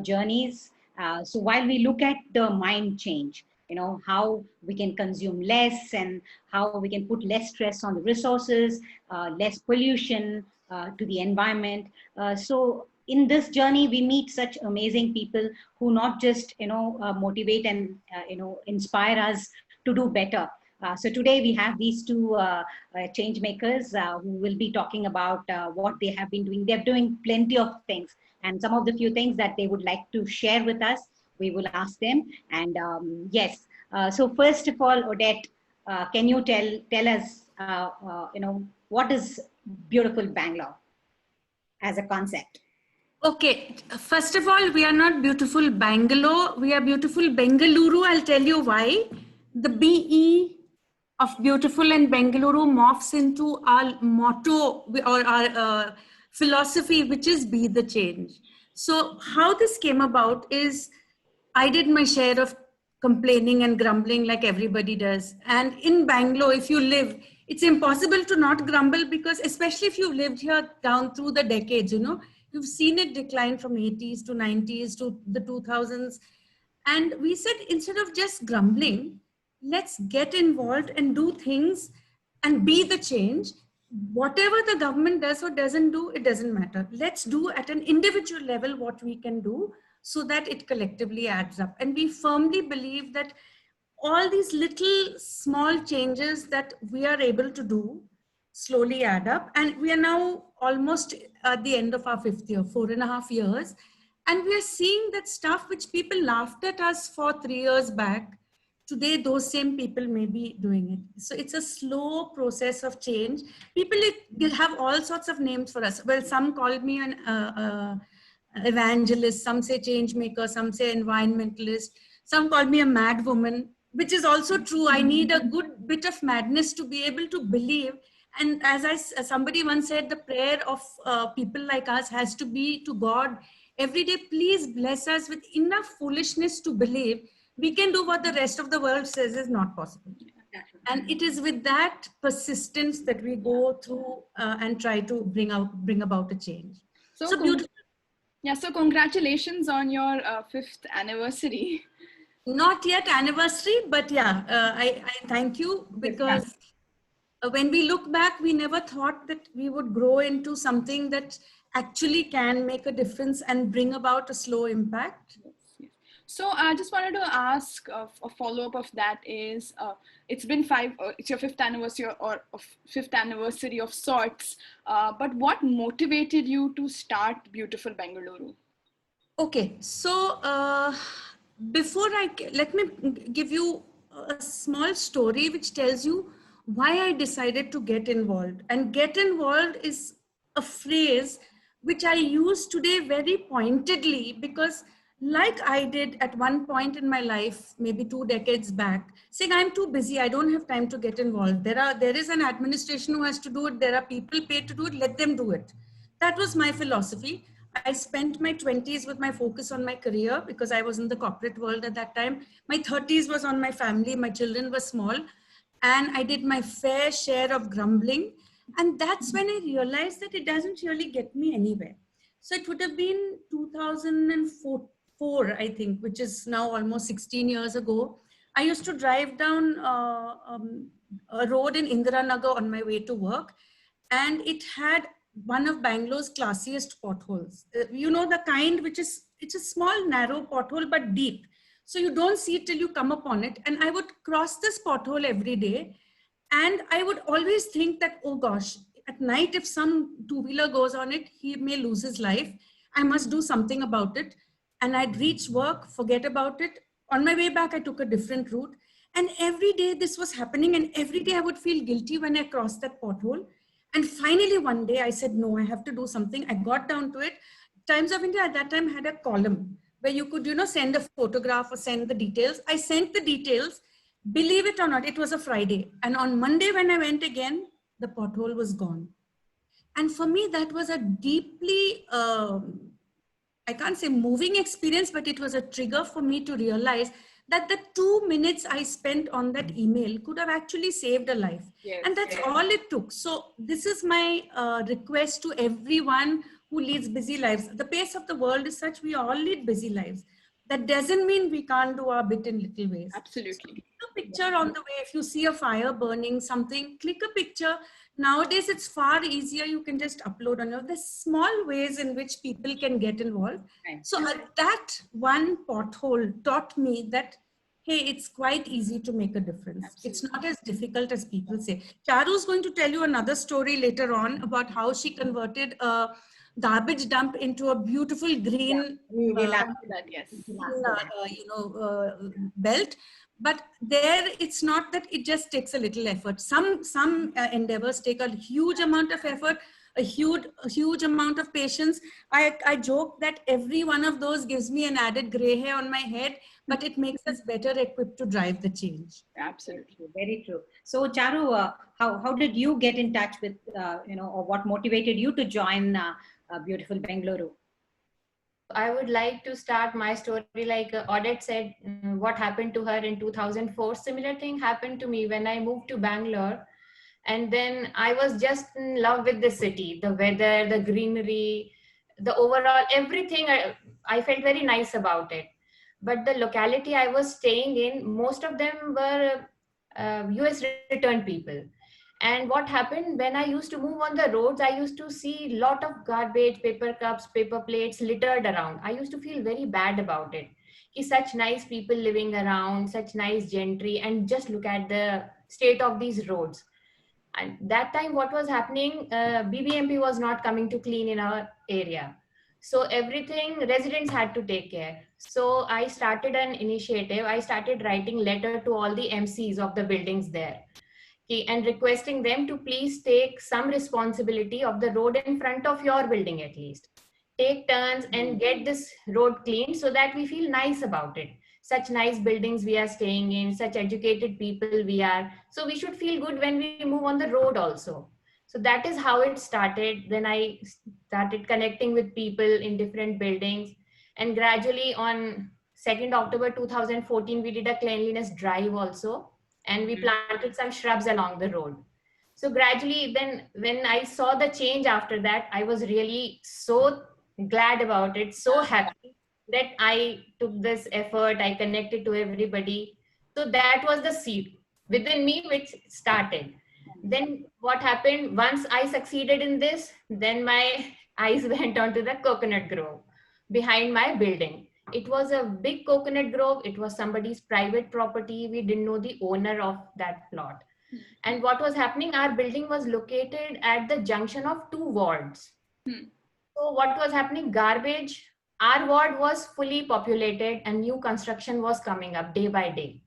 journeys. So while we look at the mind change, how we can consume less and how we can put less stress on the resources, less pollution to the environment. So in this journey, we meet such amazing people who not just, motivate and, inspire us to do better. So today we have these two change makers who will be talking about what they have been doing. They're doing plenty of things, and some of the few things that they would like to share with us, we will ask them. And yes, so first of all, Odette, can you tell us, what is beautiful Bangalore as a concept? Okay, first of all, we are not beautiful Bangalore, we are beautiful Bengaluru. I'll tell you why. The BE of beautiful and Bengaluru morphs into our motto or our philosophy, which is be the change. So how this came about is I did my share of complaining and grumbling like everybody does. And in Bangalore, if you live, it's impossible to not grumble, because especially if you've lived here down through the decades, you've seen it decline from 80s to 90s to the 2000s. And we said, instead of just grumbling, let's get involved and do things and be the change. Whatever the government does or doesn't do, it doesn't matter. Let's do at an individual level what we can do so that it collectively adds up. And we firmly believe that all these little small changes that we are able to do slowly add up. And we are now almost at the end of our 5th year, 4.5 years. And we are seeing that stuff which people laughed at us for 3 years back, today those same people may be doing it. So it's a slow process of change. People have all sorts of names for us. Well, some call me an evangelist, some say change maker, some say environmentalist, some call me a mad woman, which is also true. I need a good bit of madness to be able to believe. And as somebody once said, the prayer of people like us has to be to God every day, please bless us with enough foolishness to believe we can do what the rest of the world says is not possible. And it is with that persistence that we go through and try to bring about a change. So beautiful. Yeah, so congratulations on your 5th anniversary. Not yet anniversary, but yeah, I thank you, because when we look back, we never thought that we would grow into something that actually can make a difference and bring about a slow impact. So I just wanted to ask a follow-up of that is, it's been it's your 5th anniversary or 5th anniversary of sorts, but what motivated you to start Beautiful Bengaluru? Okay, so let me give you a small story which tells you why I decided to get involved. And get involved is a phrase which I use today very pointedly, because like I did at one point in my life, maybe 2 decades back, saying I'm too busy, I don't have time to get involved. There is an administration who has to do it. There are people paid to do it. Let them do it. That was my philosophy. I spent my 20s with my focus on my career, because I was in the corporate world at that time. My 30s was on my family. My children were small, and I did my fair share of grumbling. And that's when I realized that it doesn't really get me anywhere. So it would have been 2004, I think, which is now almost 16 years ago. I used to drive down a road in Indiranagar on my way to work, and it had one of Bangalore's classiest potholes. The kind which is, it's a small, narrow pothole, but deep. So you don't see it till you come upon it. And I would cross this pothole every day. And I would always think that, oh gosh, at night, if some two-wheeler goes on it, he may lose his life. I must do something about it. And I'd reach work, forget about it. On my way back, I took a different route. And every day this was happening. And every day I would feel guilty when I crossed that pothole. And finally, one day I said, no, I have to do something. I got down to it. Times of India at that time had a column where you could, send a photograph or send the details. I sent the details. Believe it or not, it was a Friday. And on Monday, when I went again, the pothole was gone. And for me, that was a deeply, I can't say moving experience, but it was a trigger for me to realize that the 2 minutes I spent on that email could have actually saved a life. Yes, and that's all it took. So this is my request to everyone who leads busy lives. The pace of the world is such, we all lead busy lives. That doesn't mean we can't do our bit in little ways. Absolutely. Click a picture on the way. If you see a fire burning something, click a picture. Nowadays, it's far easier. You can just upload on your, there's small ways in which people can get involved. Right. So that one pothole taught me that, hey, it's quite easy to make a difference. Absolutely. It's not as difficult as people say. Charu's going to tell you another story later on about how she converted a garbage dump into a beautiful green Yes. belt. But there, it's not that it just takes a little effort. Some endeavors take a huge amount of effort, a huge amount of patience. I joke that every one of those gives me an added gray hair on my head, but it makes us better equipped to drive the change. Absolutely. Very true. So Charu, how did you get in touch with, or what motivated you to join beautiful Bengaluru? I would like to start my story like Odette said, what happened to her in 2004. Similar thing happened to me when I moved to Bangalore. And then I was just in love with the city, the weather, the greenery, the overall, everything. I felt very nice about it. But the locality I was staying in, most of them were US returned people. And what happened when I used to move on the roads, I used to see a lot of garbage, paper cups, paper plates littered around. I used to feel very bad about it. Such nice people living around, such nice gentry, and just look at the state of these roads. And that time what was happening, BBMP was not coming to clean in our area. So everything residents had to take care. So I started an initiative. I started writing letter to all the MCs of the buildings there. And requesting them to please take some responsibility of the road in front of your building at least. Take turns and get this road cleaned so that we feel nice about it. Such nice buildings we are staying in, such educated people we are. So we should feel good when we move on the road also. So that is how it started. Then I started connecting with people in different buildings. And gradually on 2nd October 2014, we did a cleanliness drive also. And we planted some shrubs along the road. So gradually then when I saw the change after that, I was really so glad about it, so happy that I took this effort, I connected to everybody. So that was the seed within me which started. Then what happened, once I succeeded in this, then my eyes went on to the coconut grove behind my building. It was a big coconut grove. It was somebody's private property. We didn't know the owner of that plot. And what was happening, our building was located at the junction of 2 wards. So what was happening, garbage, our ward was fully populated and new construction was coming up day by day.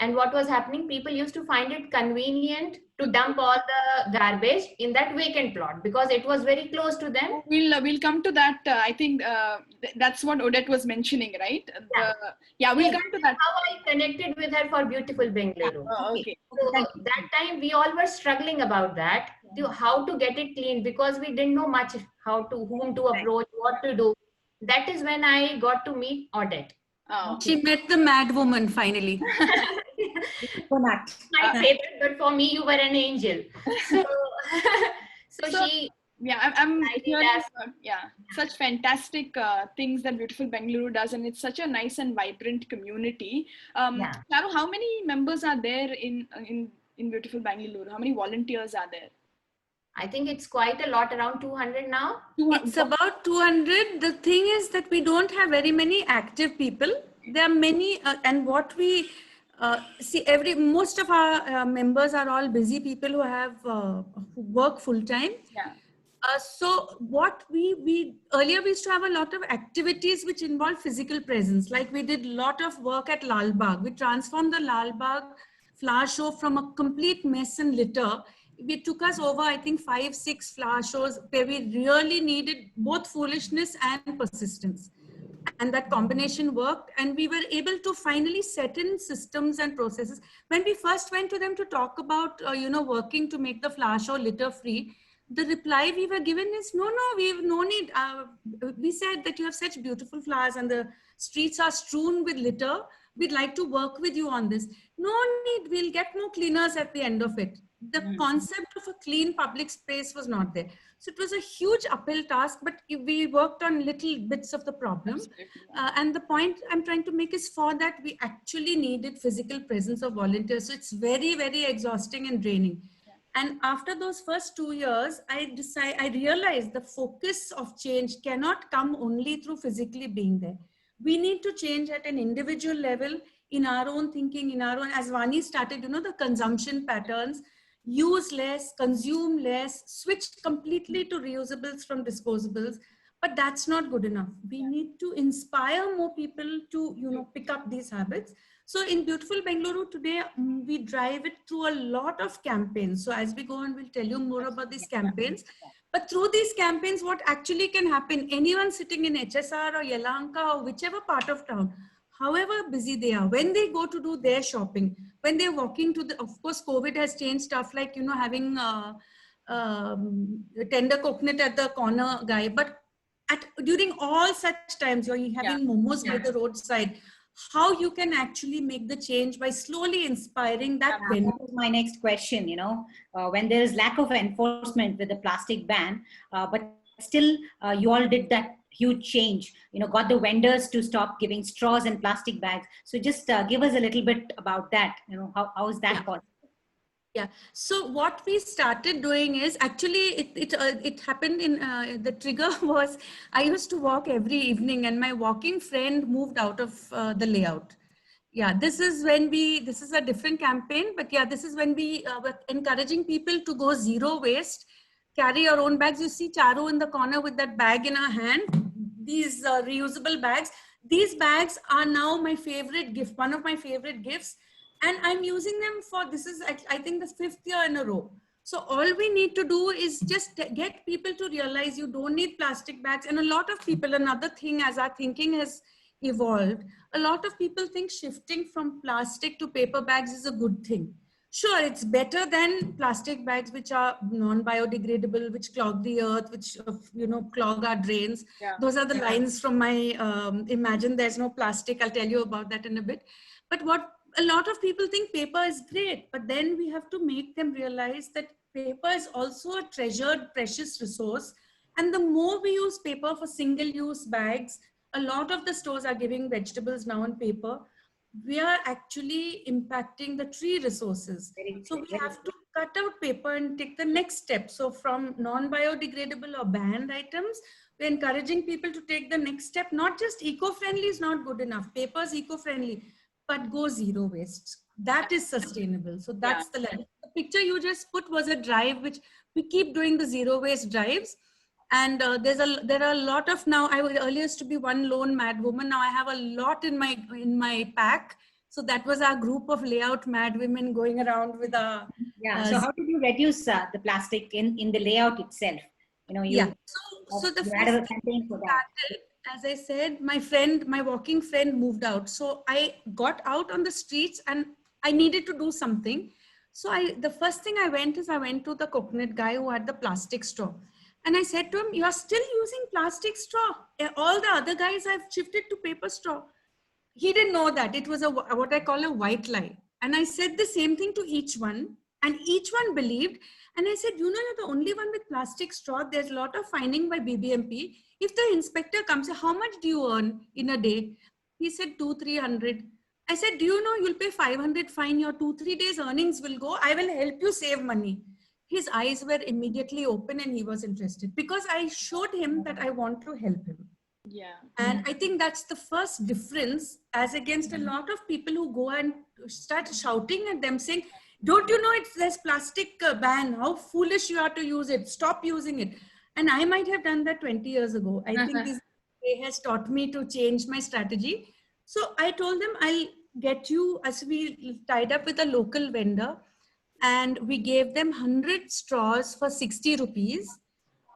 And what was happening, people used to find it convenient to dump all the garbage in that vacant plot because it was very close to them. We'll come to that. I think that's what Odette was mentioning, right? We'll come to that. How I connected with her for beautiful Bengaluru. Okay. So that time we all were struggling about that, how to get it clean because we didn't know much whom to approach, what to do. That is when I got to meet Odette. Oh, She met the mad woman finally. I say that, but for me, you were an angel. So she. Yeah, I'm hearing such fantastic things that beautiful Bengaluru does, and it's such a nice and vibrant community. Charu, how many members are there in beautiful Bengaluru? How many volunteers are there? I think it's quite a lot, around 200 now. It's about 200. The thing is that we don't have very many active people. There are many, and what we see, most of our members are all busy people who have who work full time. Yeah. So what we earlier we used to have a lot of activities which involve physical presence. Like we did a lot of work at Lal Bagh. We transformed the Lal Bagh flower show from a complete mess and litter. It took us over, I think, 5-6 flower shows where we really needed both foolishness and persistence. And that combination worked. And we were able to finally set in systems and processes. When we first went to them to talk about, working to make the flower show litter free, the reply we were given is, no, we've no need. We said that you have such beautiful flowers and the streets are strewn with litter. We'd like to work with you on this. No need, we'll get more cleaners at the end of it. the concept of a clean public space was not there. So it was a huge uphill task, but we worked on little bits of the problem. And the point I'm trying to make is, for that, we actually needed physical presence of volunteers. So it's very, very exhausting and draining. And after those first 2 years, I realized the focus of change cannot come only through physically being there. We need to change at an individual level, in our own thinking, in our own, as Vani started, the consumption patterns, use less, consume less, switch completely to reusables from disposables. But that's not good enough. We need to inspire more people to, pick up these habits. So in beautiful Bengaluru today, we drive it through a lot of campaigns. So as we go on, we'll tell you more about these campaigns. But through these campaigns, what actually can happen, anyone sitting in HSR or Yelahanka or whichever part of town, however busy they are, when they go to do their shopping, when they're walking to of course, COVID has changed stuff like, having tender coconut at the corner guy. But during all such times, you're having momos by the roadside, how you can actually make the change by slowly inspiring that vendor. That was my next question, when there is lack of enforcement with the plastic ban, but still you all did that huge change, got the vendors to stop giving straws and plastic bags. So just give us a little bit about that, how is that possible? Yeah. So what we started doing is, actually it happened in the trigger was, I used to walk every evening and my walking friend moved out of the layout. Yeah, this is a different campaign, but yeah, this is when we were encouraging people to go zero waste, carry your own bags. You see Charu in the corner with that bag in her hand, these reusable bags. These bags are now my favorite gift, one of my favorite gifts. And I'm using them for, this is, I think, the 5th year in a row. So all we need to do is just get people to realize you don't need plastic bags. And a lot of people, another thing, as our thinking has evolved, a lot of people think shifting from plastic to paper bags is a good thing. Sure, it's better than plastic bags, which are non-biodegradable, which clog the earth, which, clog our drains. Yeah. Those are the lines from my Imagine There's No Plastic. I'll tell you about that in a bit. But what a lot of people think, paper is great, but then we have to make them realize that paper is also a treasured, precious resource. And the more we use paper for single-use bags, a lot of the stores are giving vegetables now on paper. We are actually impacting the tree resources. So we have to cut out paper and take the next step. So from non-biodegradable or banned items, we're encouraging people to take the next step. Not just eco-friendly is not good enough. Paper is eco-friendly, but go zero waste. That is sustainable. So that's the level. The picture you just put was a drive, which we keep doing, the zero waste drives. And there are a lot of, now I earlier used to be one lone mad woman. Now I have a lot in my pack. So that was our group of layout mad women going around with a. Yeah. So how did you reduce the plastic in the layout itself? So the first campaign for that. As I said, my walking friend moved out. So I got out on the streets and I needed to do something. So the first thing I went to the coconut guy who had the plastic straw. And I said to him, you are still using plastic straw. All the other guys have shifted to paper straw. He didn't know that. It was what I call a white lie. And I said the same thing to each one. And each one believed. And I said, you're the only one with plastic straw. There's a lot of fining by BBMP. If the inspector comes, how much do you earn in a day? He said 200-300. I said, do you know you'll pay 500 fine? Your 2-3 days earnings will go. I will help you save money. His eyes were immediately open and he was interested because I showed him that I want to help him. Yeah. And I think that's the first difference as against a lot of people who go and start shouting at them saying, don't you know there's plastic ban? How foolish you are to use it. Stop using it. And I might have done that 20 years ago. I think this day has taught me to change my strategy. So I told them, I'll get you, as we tied up with a local vendor, and we gave them 100 straws for 60 rupees.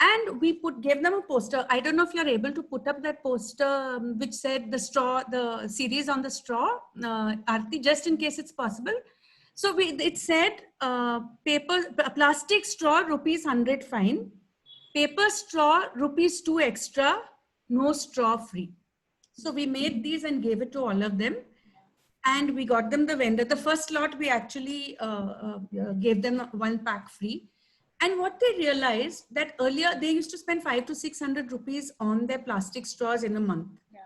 And we gave them a poster. I don't know if you're able to put up that poster which said the series on the straw, Aarti, just in case it's possible. So it said plastic straw, ₹100 fine. Paper straw, ₹2 extra, no straw free. So we made these and gave it to all of them. and we got them the vendor. The first lot we actually gave them 1 pack free. And what they realized that earlier they used to spend 500 to 600 rupees on their plastic straws in a month. Yeah.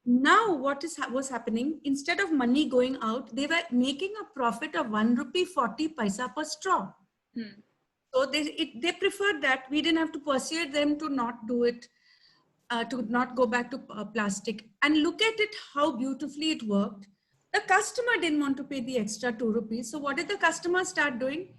Now what was happening, instead of money going out, they were making a profit of 1 rupee 40 paisa per straw. So they preferred that. We didn't have to persuade them to not do it, to not go back to plastic. And look at it, how beautifully it worked. The customer didn't want to pay the extra 2 rupees. So what did the customer start doing?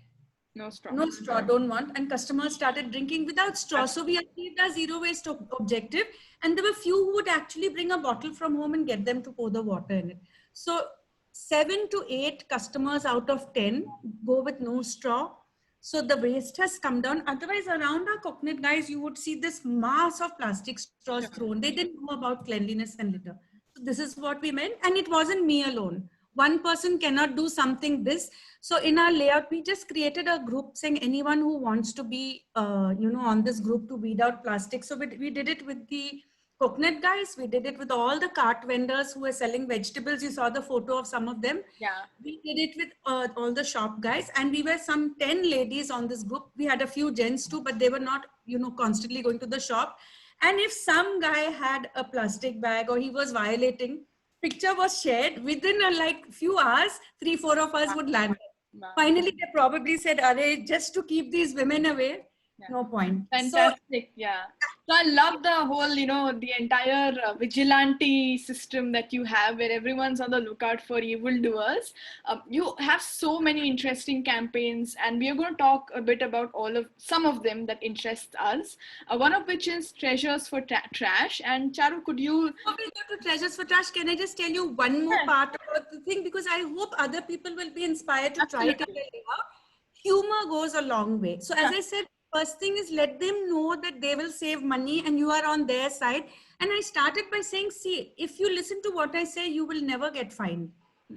No straw. No straw, don't want. And customers started drinking without straw. So we achieved our zero waste objective. And there were few who would actually bring a bottle from home and get them to pour the water in it. So 7 to 8 customers out of 10 go with no straw. So the waste has come down. Otherwise, around our coconut guys, you would see this mass of plastic straws thrown. They didn't know about cleanliness and litter. So this is what we meant. And it wasn't me alone. One person cannot do something this. So in our layout, we just created a group saying anyone who wants to be, on this group to weed out plastic. So we did it with the coconut guys. We did it with all the cart vendors who were selling vegetables. You saw the photo of some of them. Yeah. We did it with all the shop guys, and we were some 10 ladies on this group. We had a few gents too, but they were not, constantly going to the shop. And if some guy had a plastic bag or he was violating, picture was shared within a few hours, 3-4 of us would land. Finally, they probably said, "Arey, just to keep these women away, no point." Fantastic. So I love the whole, the entire vigilante system that you have, where everyone's on the lookout for evildoers. You have so many interesting campaigns, and we are going to talk a bit about some of them that interest us. One of which is Treasures for Trash. And Charu, could you? Before we go to Treasures for Trash, can I just tell you one more part about the thing? Because I hope other people will be inspired to try it out. Humor goes a long way. So as I said, first thing is let them know that they will save money and you are on their side. And I started by saying, see, if you listen to what I say, you will never get fined.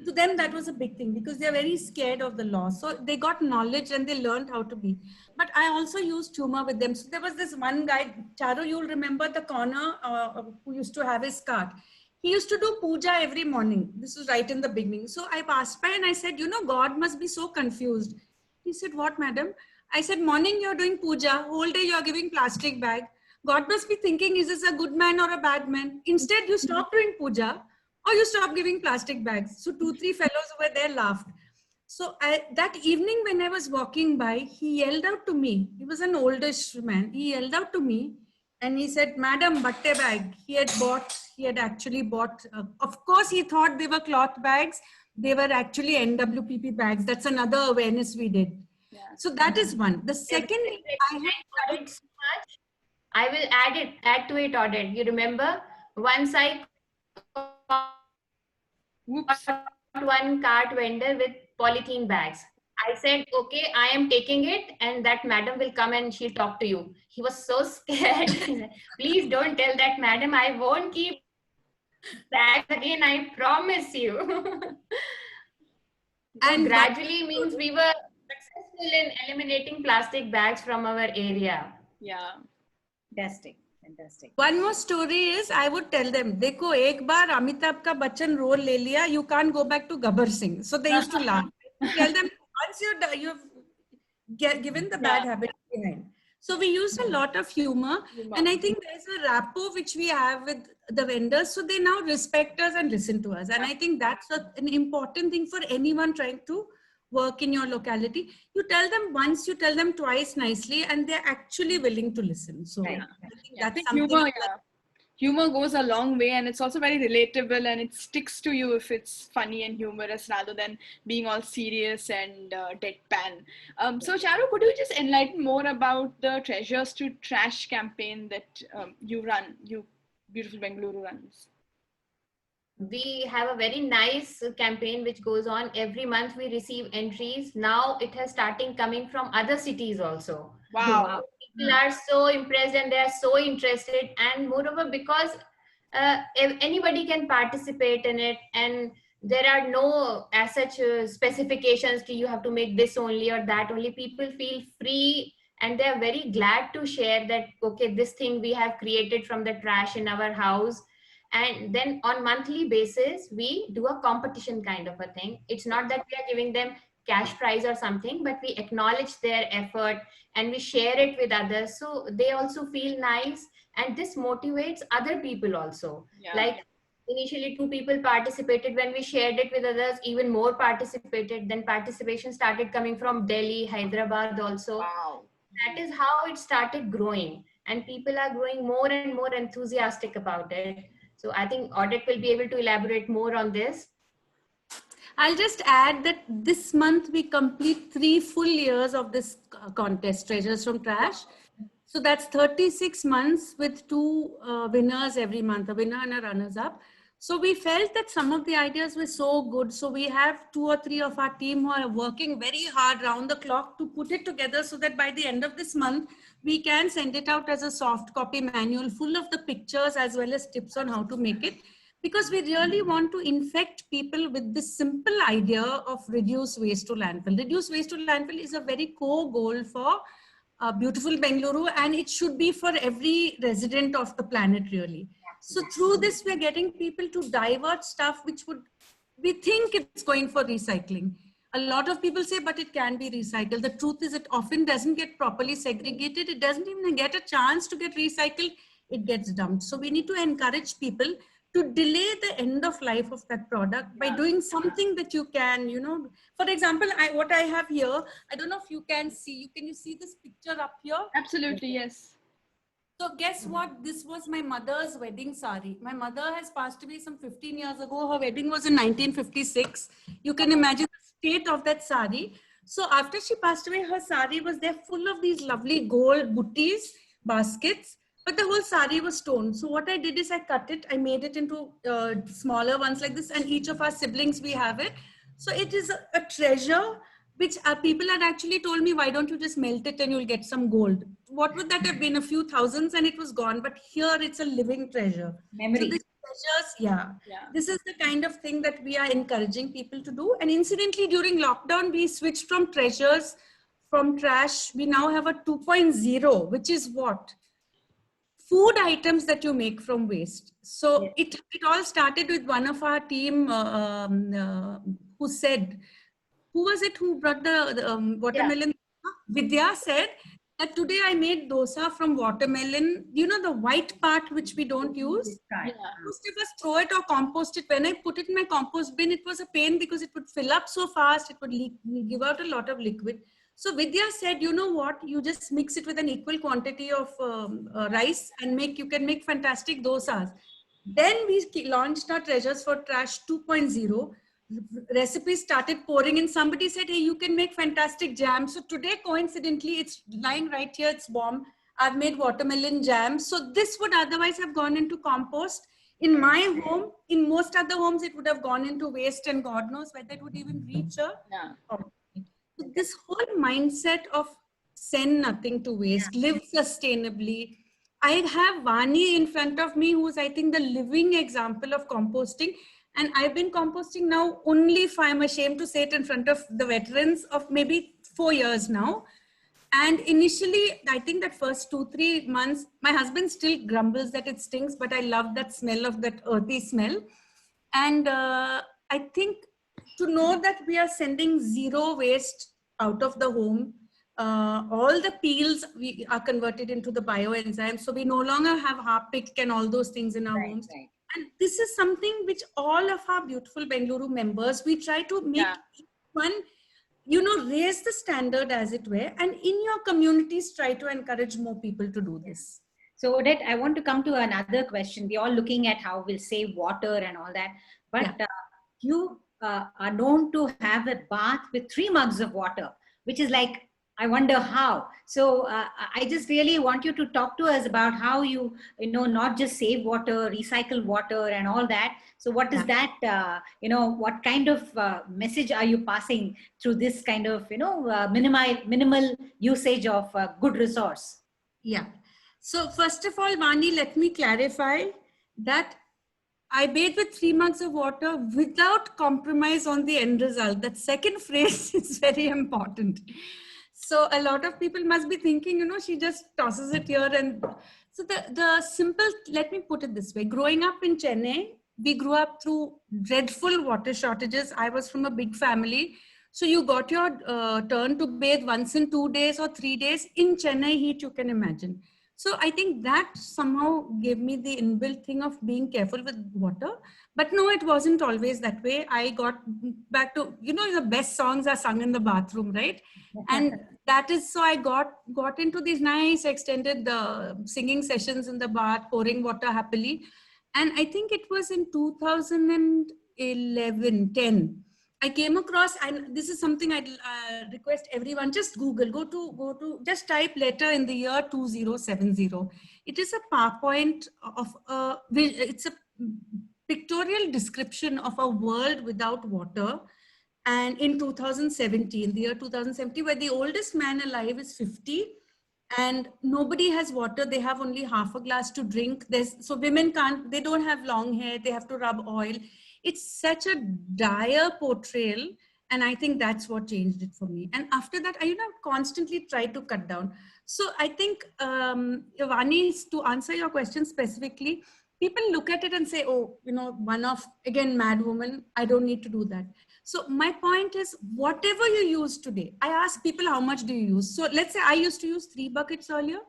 To them, that was a big thing because they're very scared of the law. So they got knowledge and they learned how to be. But I also used humor with them. So there was this one guy, Charu, you'll remember the corner who used to have his cart. He used to do puja every morning. This was right in the beginning. So I passed by and I said, God must be so confused. He said, what, madam? I said, morning you're doing puja, whole day you're giving plastic bag. God must be thinking, is this a good man or a bad man? Instead, you stop doing puja or you stop giving plastic bags. So 2-3 fellows who were there laughed. So that evening when I was walking by, he yelled out to me. He was an oldish man. He yelled out to me and he said, Madam, batte bag. He had actually bought, of course, he thought they were cloth bags. They were actually NWPP bags. That's another awareness we did. Yeah. So that is one. The second, I will add to it, Audit. You remember once I one cart vendor with polythene bags. I said, okay, I am taking it and that madam will come and she'll talk to you. He was so scared. Please don't tell that madam, I won't keep bags again, I promise you. And gradually means we were successful in eliminating plastic bags from our area. Yeah. Fantastic. One more story is, I would tell them, देखो एक बार अमिताभ का Bachchan role ले लिया, you can't go back to Gabbar Singh. So they used to laugh. Tell them, once you've given the bad habit behind. So we used a lot of humor. And I think there's a rapport which we have with the vendors. So they now respect us and listen to us. And I think that's an important thing for anyone trying to work in your locality. You tell them once, you tell them twice nicely, and they're actually willing to listen. So I think that's something. Humor goes a long way, and it's also very relatable, and it sticks to you if it's funny and humorous rather than being all serious and deadpan. So Charu, could you just enlighten more about the Treasures to Trash campaign that you Beautiful Bengaluru runs? We have a very nice campaign which goes on every month. We receive entries. Now it has started coming from other cities also. Wow. People are so impressed and they are so interested, and moreover because anybody can participate in it, and there are no as such specifications that you have to make this only or that only. People feel free and they are very glad to share that, okay, this thing we have created from the trash in our house. And then on monthly basis, we do a competition kind of a thing. It's not that we are giving them cash prize or something, but we acknowledge their effort and we share it with others. So they also feel nice, and this motivates other people also. Yeah. Like initially 2 people participated. When we shared it with others, even more participated. Then participation started coming from Delhi, Hyderabad also. Wow. That is how it started growing, and people are growing more and more enthusiastic about it. So I think Audit will be able to elaborate more on this. I'll just add that this month we complete 3 full years of this contest, Treasures from Trash. So that's 36 months with 2 winners every month, a winner and a runners up. So we felt that some of the ideas were so good. So we have 2 or 3 of our team who are working very hard round the clock to put it together so that by the end of this month, we can send it out as a soft copy manual full of the pictures as well as tips on how to make it. Because we really want to infect people with this simple idea of reduce waste to landfill. Reduce waste to landfill is a very core goal for beautiful Bengaluru, and it should be for every resident of the planet really. So through this, we're getting people to divert stuff which we think it's going for recycling. A lot of people say, but it can be recycled. The truth is it often doesn't get properly segregated. It doesn't even get a chance to get recycled. It gets dumped. So we need to encourage people to delay the end of life of that product by doing something that you can, for example, what I have here, I don't know if you can see, can you see this picture up here? Absolutely, yes. So guess what? This was my mother's wedding sari. My mother has passed away some 15 years ago. Her wedding was in 1956. You can imagine the state of that sari. So after she passed away, her sari was there full of these lovely gold buttis, baskets, but the whole sari was stone. So what I did is I cut it. I made it into smaller ones like this, and each of our siblings, we have it. So it is a treasure which people had actually told me, why don't you just melt it and you'll get some gold? What would that have been? A few thousands and it was gone. But here it's a living treasure. Memory. So these treasures, this is the kind of thing that we are encouraging people to do. And incidentally, during lockdown, we switched from treasures, from trash. We now have a 2.0, which is what? Food items that you make from waste. So it all started with one of our team who said, who was it who brought the watermelon? Yeah. Vidya said that today I made dosa from watermelon. You know, the white part which we don't use? Yeah. Most of us throw it or compost it. When I put it in my compost bin, it was a pain because it would fill up so fast. It would give out a lot of liquid. So Vidya said, you know what, you just mix it with an equal quantity of rice and you can make fantastic dosas. Then we launched our Treasures for Trash 2.0. Recipes started pouring in. Somebody said, hey, you can make fantastic jam. So today, coincidentally, it's lying right here. It's warm. I've made watermelon jam. So this would otherwise have gone into compost. In my home, in most other homes, it would have gone into waste, and God knows whether it would even reach a. So this whole mindset of send nothing to waste, live sustainably. I have Vani in front of me, who's, I think, the living example of composting. And I've been composting now only, if I'm ashamed to say it in front of the veterans, of maybe 4 years now. And initially, I think that first 2-3 months, my husband still grumbles that it stinks, but I love that smell of that earthy smell. And I think to know that we are sending zero waste out of the home, all the peels we are converted into the bioenzymes. So we no longer have Harpic and all those things in our homes. Right. And this is something which all of our beautiful Bengaluru members, we try to make one, raise the standard as it were, and in your communities, try to encourage more people to do this. So Odette, I want to come to another question. We're all looking at how we'll save water and all that, but you are known to have a bath with 3 mugs of water, which is like, I wonder how. So I just really want you to talk to us about how you not just save water, recycle water and all that. So what is that, what kind of message are you passing through this kind of, minimal usage of good resource? Yeah. So first of all, Vani, let me clarify that I bathe with 3 mugs of water without compromise on the end result. That second phrase is very important. So a lot of people must be thinking, she just tosses it here. And So the simple, let me put it this way. Growing up in Chennai, we grew up through dreadful water shortages. I was from a big family. So you got your turn to bathe once in 2 days or 3 days. In Chennai heat, you can imagine. So I think that somehow gave me the inbuilt thing of being careful with water. But no, it wasn't always that way. I got back to, you know, the best songs are sung in the bathroom, right? And that is, so I got into these nice extended singing sessions in the bath, pouring water happily. And I think it was in 2011, 10. I came across, and this is something I'd request everyone, just Google, go to, just type letter in the year 2070. It is a PowerPoint of, it's a pictorial description of a world without water. And in 2017, the year 2070, where the oldest man alive is 50, and nobody has water, they have only half a glass to drink. So women can't, they don't have long hair, they have to rub oil. It's such a dire portrayal, and I think that's what changed it for me. And after that, I constantly try to cut down. So I think, Yavani, to answer your question specifically, people look at it and say, oh, one of, again, mad woman, I don't need to do that. So my point is, whatever you use today, I ask people, how much do you use? So let's say I used to use 3 buckets earlier,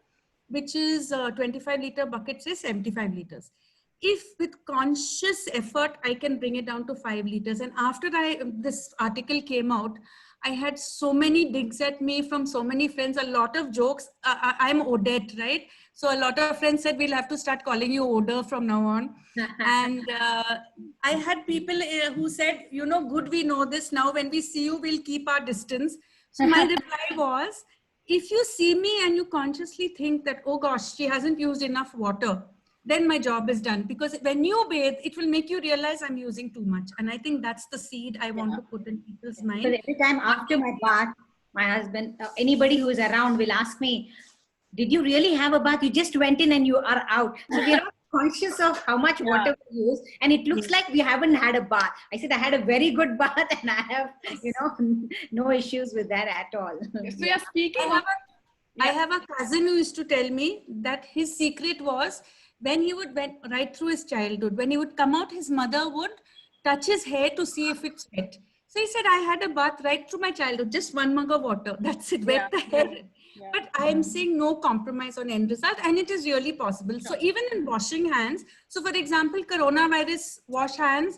which is 25-liter buckets is 75 liters. If with conscious effort, I can bring it down to 5 liters. And after this article came out, I had so many digs at me from so many friends, a lot of jokes. I'm Odette, right? So a lot of friends said, we'll have to start calling you Oder from now on. And I had people who said, good, we know this. Now when we see you, we'll keep our distance. So my reply was, if you see me and you consciously think that, oh gosh, she hasn't used enough water, then my job is done. Because when you bathe, it will make you realize I'm using too much. And I think that's the seed I want to put in people's mind. But every time after my bath, my husband, anybody who is around will ask me, did you really have a bath? You just went in and you are out. So we're not conscious of how much water we use. And it looks like we haven't had a bath. I said, I had a very good bath and I have, no issues with that at all. So you're speaking I have a cousin who used to tell me that his secret was, when he would went right through his childhood, when he would come out, his mother would touch his hair to see if it's wet. So he said, I had a bath right through my childhood, just 1 mug of water. That's it, wet the hair. Yeah. But I am saying no compromise on end result, and it is really possible. So even in washing hands, so for example, coronavirus wash hands,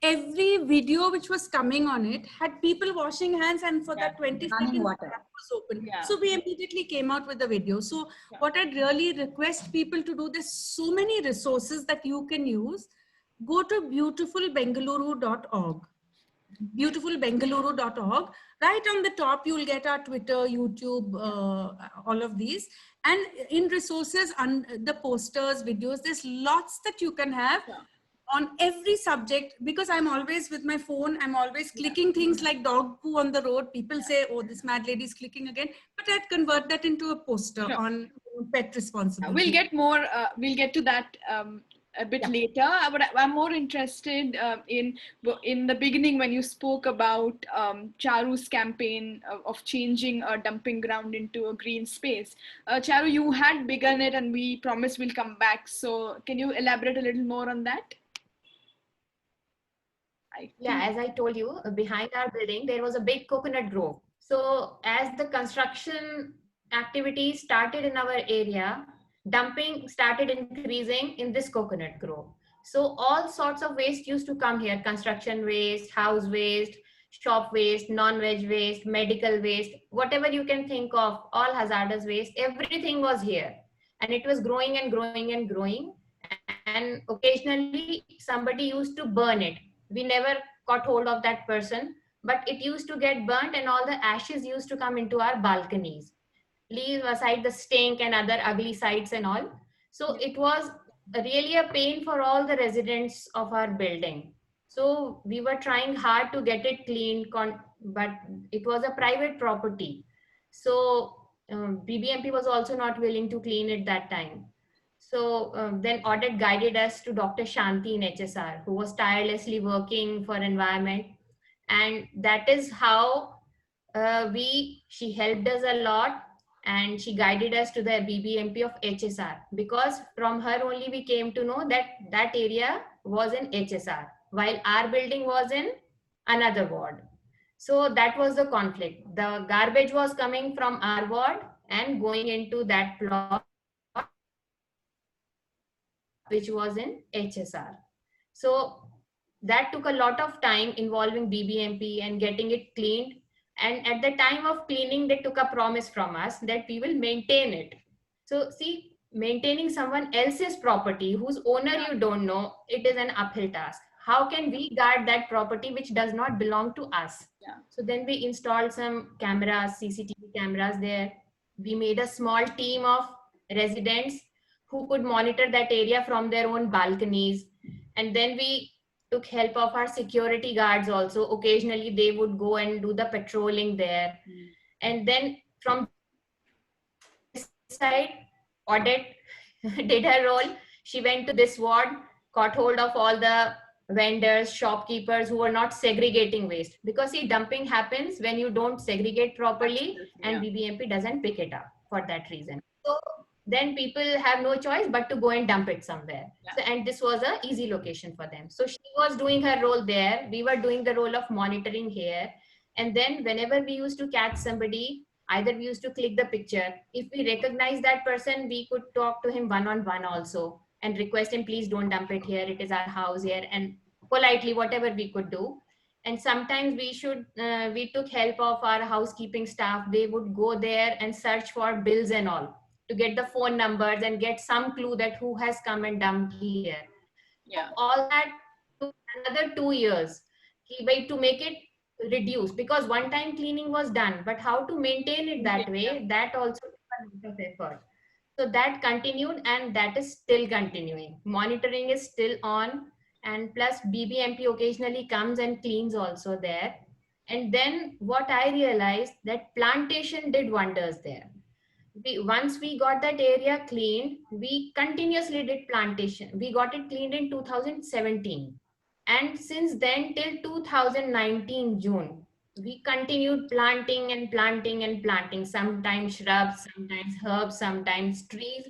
every video which was coming on it had people washing hands, and for that 20 seconds, water was open. So we immediately came out with the video. So what I'd really request people to do, there's so many resources that you can use. Go to beautifulbengaluru.org. beautifulbengaluru.org. Right on the top, you'll get our Twitter, YouTube, all of these. And in resources, the posters, videos, there's lots that you can have on every subject, because I'm always with my phone. I'm always clicking things like dog poo on the road. People say, oh, this mad lady's clicking again. But I'd convert that into a poster on pet responsibility. We'll get to that a bit later, but I'm more interested in the beginning when you spoke about Charu's campaign of changing a dumping ground into a green space. Charu, you had begun it and we promised we'll come back. So can you elaborate a little more on that? Yeah, as I told you, behind our building, there was a big coconut grove. So as the construction activities started in our area, dumping started increasing in this coconut grove. So all sorts of waste used to come here: construction waste, house waste, shop waste, non-veg waste, medical waste, whatever you can think of, all hazardous waste, everything was here. And it was growing and growing and growing. And occasionally somebody used to burn it. We never got hold of that person, but it used to get burnt and all the ashes used to come into our balconies. Leave aside the stink and other ugly sights and all. So it was really a pain for all the residents of our building. So we were trying hard to get it cleaned, but it was a private property. So BBMP was also not willing to clean it that time. So then audit guided us to Dr. Shanti in HSR, who was tirelessly working for environment. And that is how she helped us a lot. and she guided us to the BBMP of HSR, because from her only we came to know that that area was in HSR while our building was in another ward. So that was the conflict. The garbage was coming from our ward and going into that plot which was in HSR. So that took a lot of time involving BBMP and getting it cleaned. And at the time of cleaning, they took a promise from us that we will maintain it. So see, maintaining someone else's property whose owner you don't know, it is an uphill task. How can we guard that property which does not belong to us? Yeah. So then we installed some cameras, CCTV cameras there. We made a small team of residents who could monitor that area from their own balconies. And then we took help of our security guards also. Occasionally they would go and do the patrolling there. And then from this side, audit did her role. She went to this ward, caught hold of all the vendors, shopkeepers who were not segregating waste. Because see, dumping happens when you don't segregate properly, and BBMP doesn't pick it up for that reason. So then people have no choice but to go and dump it somewhere. So, and this was an easy location for them. So she was doing her role there. We were doing the role of monitoring here. And then whenever we used to catch somebody, either we used to click the picture. If we recognize that person, we could talk to him one-on-one also and request him, please don't dump it here. It is our house here, and politely, whatever we could do. And sometimes we took help of our housekeeping staff. They would go there and search for bills and all to get the phone numbers and get some clue that who has come and dumped here. Yeah. All that took another 2 years to make it reduce, because one time cleaning was done, but how to maintain it that way, that also took a lot of effort. So that continued, and that is still continuing. Monitoring is still on, and plus BBMP occasionally comes and cleans also there. And then what I realized, that plantation did wonders there. Once we got that area cleaned, we continuously did plantation. We got it cleaned in 2017. And since then till 2019 June, we continued planting and planting and planting, sometimes shrubs, sometimes herbs, sometimes trees.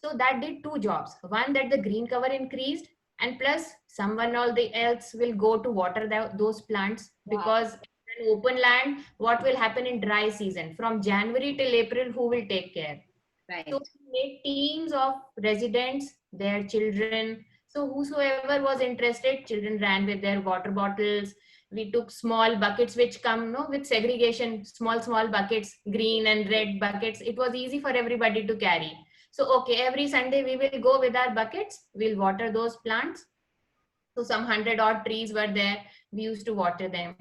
So that did two jobs. One, that the green cover increased, and plus someone or the else will go to water those plants. Because in open land, what will happen in dry season? From January till April, who will take care? Right. So we made teams of residents, their children. So whosoever was interested, children ran with their water bottles. We took small buckets which come with segregation, small buckets, green and red buckets. It was easy for everybody to carry. So, okay, every Sunday we will go with our buckets. We'll water those plants. So some 100 odd trees were there. We used to water them.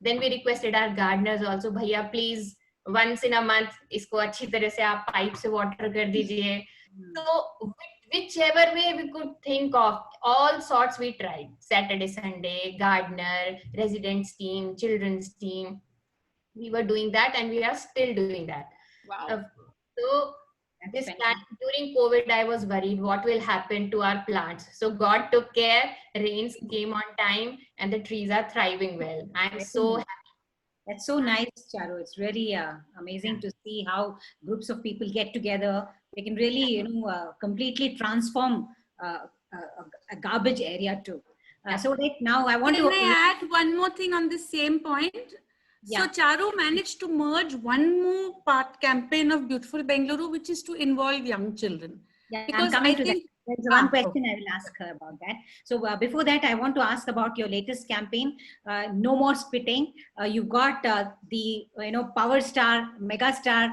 Then we requested our gardeners also, Bhaiya, please, once in a month, isko achhi tarah se aap pipe se water kar dijiye. So whichever way we could think of, all sorts we tried. Saturday, Sunday, gardener, residents team, children's team. We were doing that, and we are still doing that. Wow. So this time during COVID, I was worried what will happen to our plants. So God took care, rains came on time, and the trees are thriving well. I'm so happy. That's so nice, Charu. It's really amazing to see how groups of people get together. They can really, completely transform a garbage area too. So right now, I want Can to I add one more thing on the same point? Yeah. So Charu managed to merge one more part campaign of Beautiful Bengaluru, which is to involve young children. Yeah, because I'm coming I to think that. There's one question I will ask her about that. So before that, I want to ask about your latest campaign, No More Spitting. You've got the power star, mega star,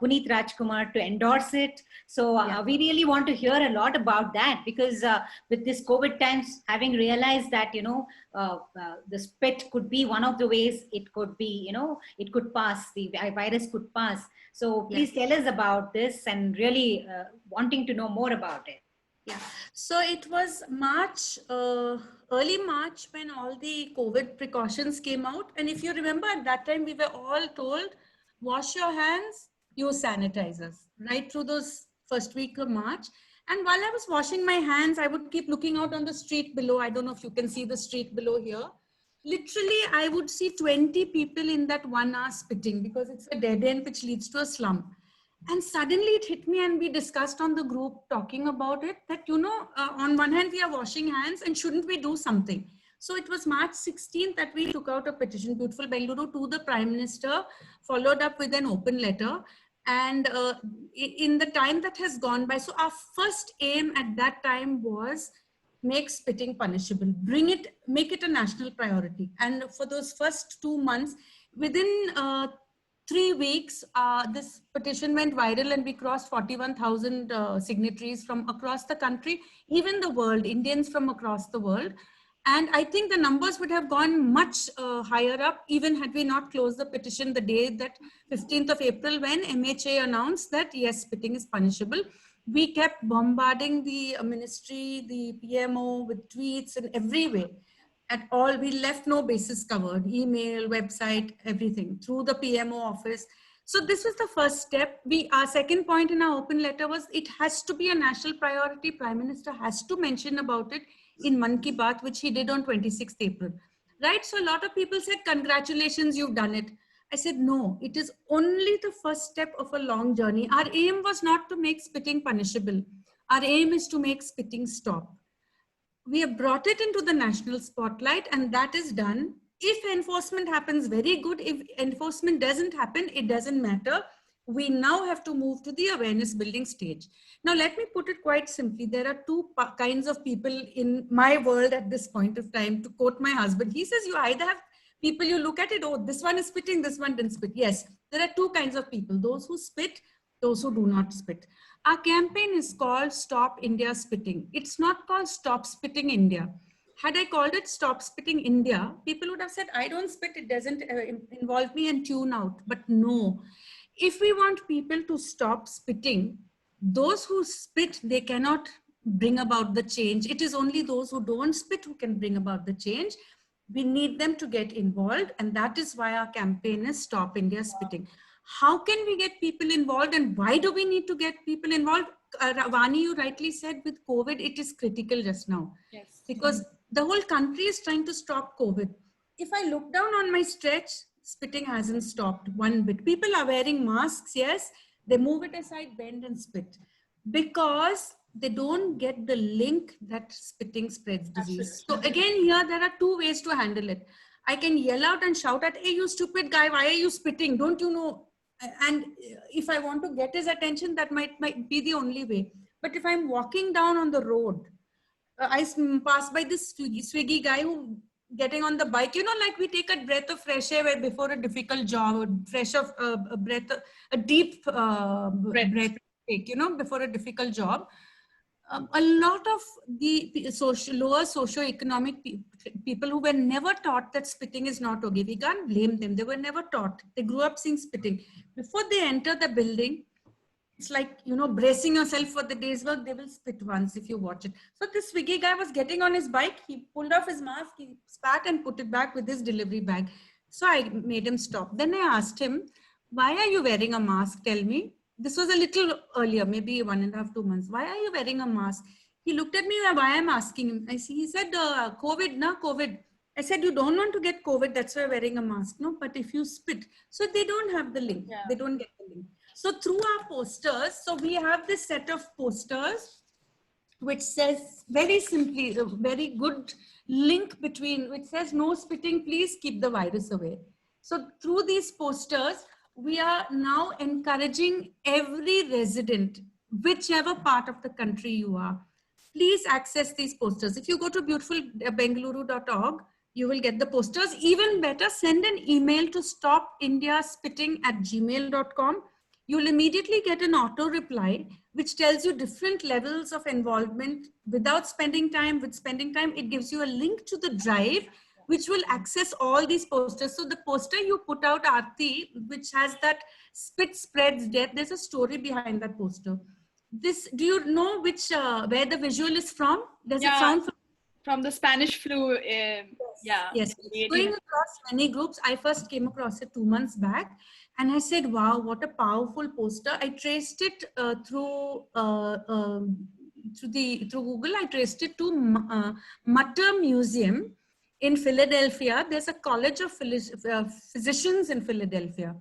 Puneet Rajkumar to endorse it. So we really want to hear a lot about that, because with this COVID times, having realized that the spit could be one of the ways it could be, it could pass, the virus could pass. So please tell us about this, and really wanting to know more about it. Yeah, so it was March, early March, when all the COVID precautions came out. And if you remember, at that time, we were all told, wash your hands, use sanitizers, right through those first week of March. And while I was washing my hands, I would keep looking out on the street below. I don't know if you can see the street below here. Literally, I would see 20 people in that 1 hour spitting, because it's a dead end which leads to a slum. And suddenly it hit me, and we discussed on the group talking about it, that, on one hand we are washing hands, and shouldn't we do something? So it was March 16th that we took out a petition, Beautiful Bengaluru, to the Prime Minister, followed up with an open letter. And in the time that has gone by, so our first aim at that time was make spitting punishable, make it a national priority. And for those first 2 months, within 3 weeks, this petition went viral, and we crossed 41,000 signatories from across the country, even the world, Indians from across the world. And I think the numbers would have gone much higher up, even had we not closed the petition the day that 15th of April, when MHA announced that, yes, spitting is punishable. We kept bombarding the ministry, the PMO with tweets in every way. At all, we left no bases covered, email, website, everything through the PMO office. So this was the first step. Our second point in our open letter was, it has to be a national priority. Prime Minister has to mention about it in Mann Ki Baat, which he did on 26th April. Right? So a lot of people said, congratulations, you've done it. I said, no, it is only the first step of a long journey. Our aim was not to make spitting punishable. Our aim is to make spitting stop. We have brought it into the national spotlight, and that is done. If enforcement happens, very good. If enforcement doesn't happen, it doesn't matter. We now have to move to the awareness building stage. Now, let me put it quite simply. There are two kinds of people in my world at this point of time. To quote my husband, he says, you either have people, you look at it, oh, this one is spitting, this one didn't spit. Yes, there are two kinds of people, those who spit, those who do not spit. Our campaign is called Stop India Spitting. It's not called Stop Spitting India. Had I called it Stop Spitting India, people would have said, I don't spit, it doesn't involve me, and tune out. But no, if we want people to stop spitting, those who spit, they cannot bring about the change. It is only those who don't spit who can bring about the change. We need them to get involved, and that is why our campaign is Stop India Spitting. How can we get people involved, and why do we need to get people involved? Vani, you rightly said, with COVID, it is critical just now. Yes. Because the whole country is trying to stop COVID. If I look down on my stretch, spitting hasn't stopped one bit. People are wearing masks, yes, they move it aside, bend and spit, because they don't get the link that spitting spreads disease. Absolutely. So again, here there are two ways to handle it. I can yell out and shout at, hey, you stupid guy, why are you spitting? Don't you know? And if I want to get his attention, that might be the only way. But if I'm walking down on the road, I pass by this swiggy guy who getting on the bike, like we take a breath of fresh air before a difficult job, a deep breath take, before a difficult job. A lot of the lower socioeconomic people who were never taught that spitting is not okay, we can't blame them. They were never taught. They grew up seeing spitting. Before they enter the building, it's like, bracing yourself for the day's work, they will spit once if you watch it. So this Swiggy guy was getting on his bike, he pulled off his mask, he spat and put it back with his delivery bag. So I made him stop. Then I asked him, why are you wearing a mask? Tell me. This was a little earlier, maybe 1.5 to 2 months. Why are you wearing a mask? He looked at me, why I'm asking him. He said, COVID. I said, you don't want to get COVID, that's why you're wearing a mask. No, but if you spit. So they don't have the link. Yeah. They don't get the link. So through our posters, so we have this set of posters, which says very simply, a very good link between, which says, no spitting, please keep the virus away. So through these posters, we are now encouraging every resident, whichever part of the country you are, please access these posters. If you go to beautifulbengaluru.org, you will get the posters. Even better, send an email to stopindiaspitting@gmail.com. You'll immediately get an auto reply, which tells you different levels of involvement without spending time. With spending time, it gives you a link to the drive, which will access all these posters. So the poster you put out, Aarti, which has that spit spreads death, there's a story behind that poster. This, do you know which, where the visual is from? Does it sound from the Spanish flu? Yes. Going across many groups, I first came across it 2 months back, and I said, wow, what a powerful poster. I traced it through Google. I traced it to Mutter Museum in Philadelphia. There's a college of physicians in Philadelphia.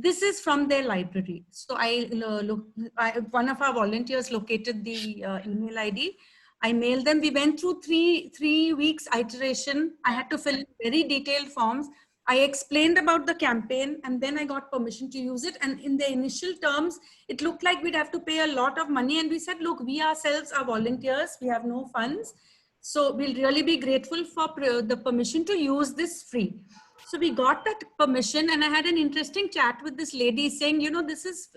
This is from their library. So one of our volunteers located the email ID. I mailed them. We went through three weeks iteration. I had to fill in very detailed forms. I explained about the campaign, and then I got permission to use it. And in the initial terms, it looked like we'd have to pay a lot of money. And we said, look, we ourselves are volunteers. We have no funds. So we'll really be grateful for the permission to use this free. So we got that permission, and I had an interesting chat with this lady saying, you know, this is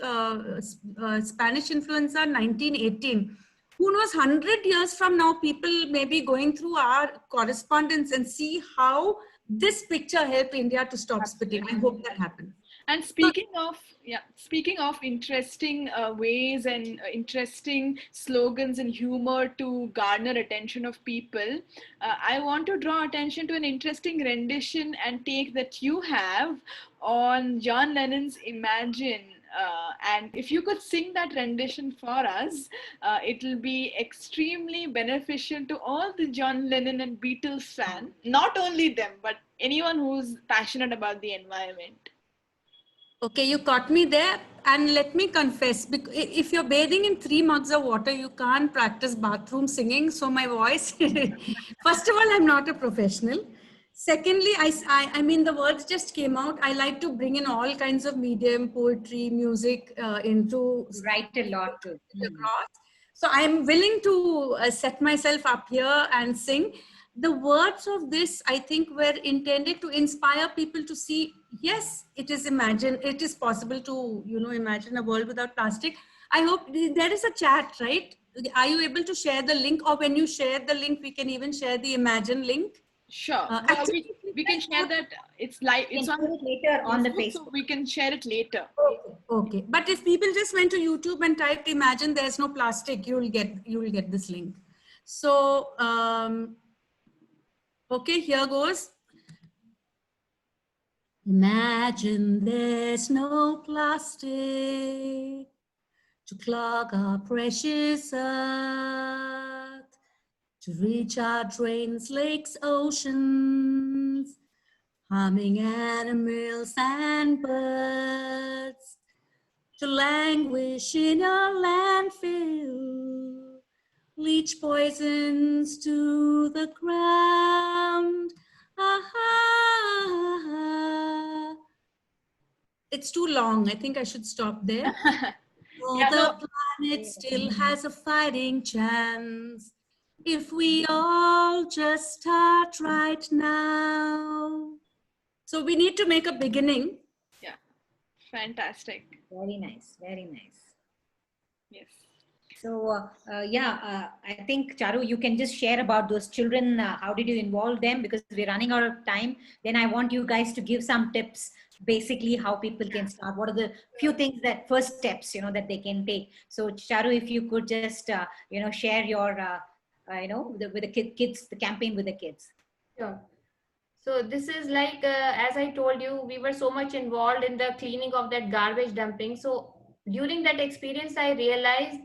Spanish influenza 1918. Who knows, 100 years from now, people may be going through our correspondence and see how this picture helped India to stop spitting. I hope that happens. And speaking of interesting ways and interesting slogans and humor to garner attention of people, I want to draw attention to an interesting rendition and take that you have on John Lennon's Imagine. And if you could sing that rendition for us, it'll be extremely beneficial to all the John Lennon and Beatles fans, not only them, but anyone who's passionate about the environment. Okay, you caught me there. And let me confess, if you're bathing in 3 mugs of water, you can't practice bathroom singing. So my voice, first of all, I'm not a professional. Secondly, I mean, the words just came out. I like to bring in all kinds of medium, poetry, music into. Write a lot too. So I'm willing to set myself up here and sing. The words of this, I think, were intended to inspire people to see, yes, it is possible to, you know, imagine a world without plastic. I hope there is a chat, right? Are you able to share the link, or when you share the link, we can even share the Imagine link? Sure. Actually, we can share that. It's live. It's on later on the Facebook. So we can share it later. Okay. But if people just went to YouTube and typed Imagine there's no plastic, you will get this link. So, okay, here goes. Imagine there's no plastic to clog our precious earth, to reach our drains, lakes, oceans, harming animals and birds, to languish in our landfill, leach poisons to the ground. It's too long. I think I should stop there. The planet still has a fighting chance if we all just start right now. So we need to make a beginning. Yeah, fantastic. Very nice, very nice. Yes. So I think Charu, you can just share about those children. How did you involve them? Because we're running out of time. Then I want you guys to give some tips, basically how people can start. What are the few things that first steps, you know, that they can take? So Charu, if you could just, share your, with the kids, the campaign with the kids. Sure. So this is like, as I told you, we were so much involved in the cleaning of that garbage dumping. So during that experience, I realized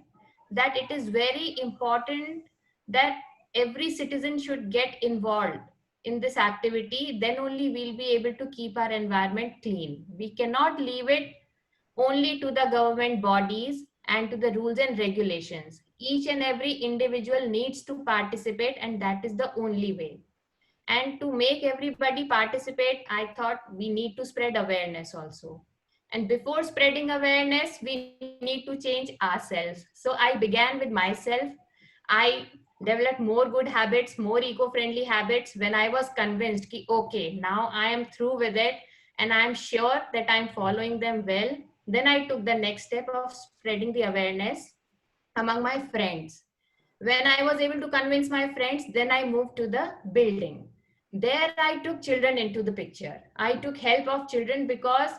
that it is very important that every citizen should get involved in this activity. Then only we'll be able to keep our environment clean. We cannot leave it only to the government bodies and to the rules and regulations. Each and every individual needs to participate, and that is the only way. And to make everybody participate, I thought we need to spread awareness also. And before spreading awareness, we need to change ourselves. So I began with myself. I developed more good habits, more eco-friendly habits when I was convinced that, okay, now I am through with it and I'm sure that I'm following them well. Then I took the next step of spreading the awareness among my friends. When I was able to convince my friends, then I moved to the building. There I took children into the picture. I took help of children because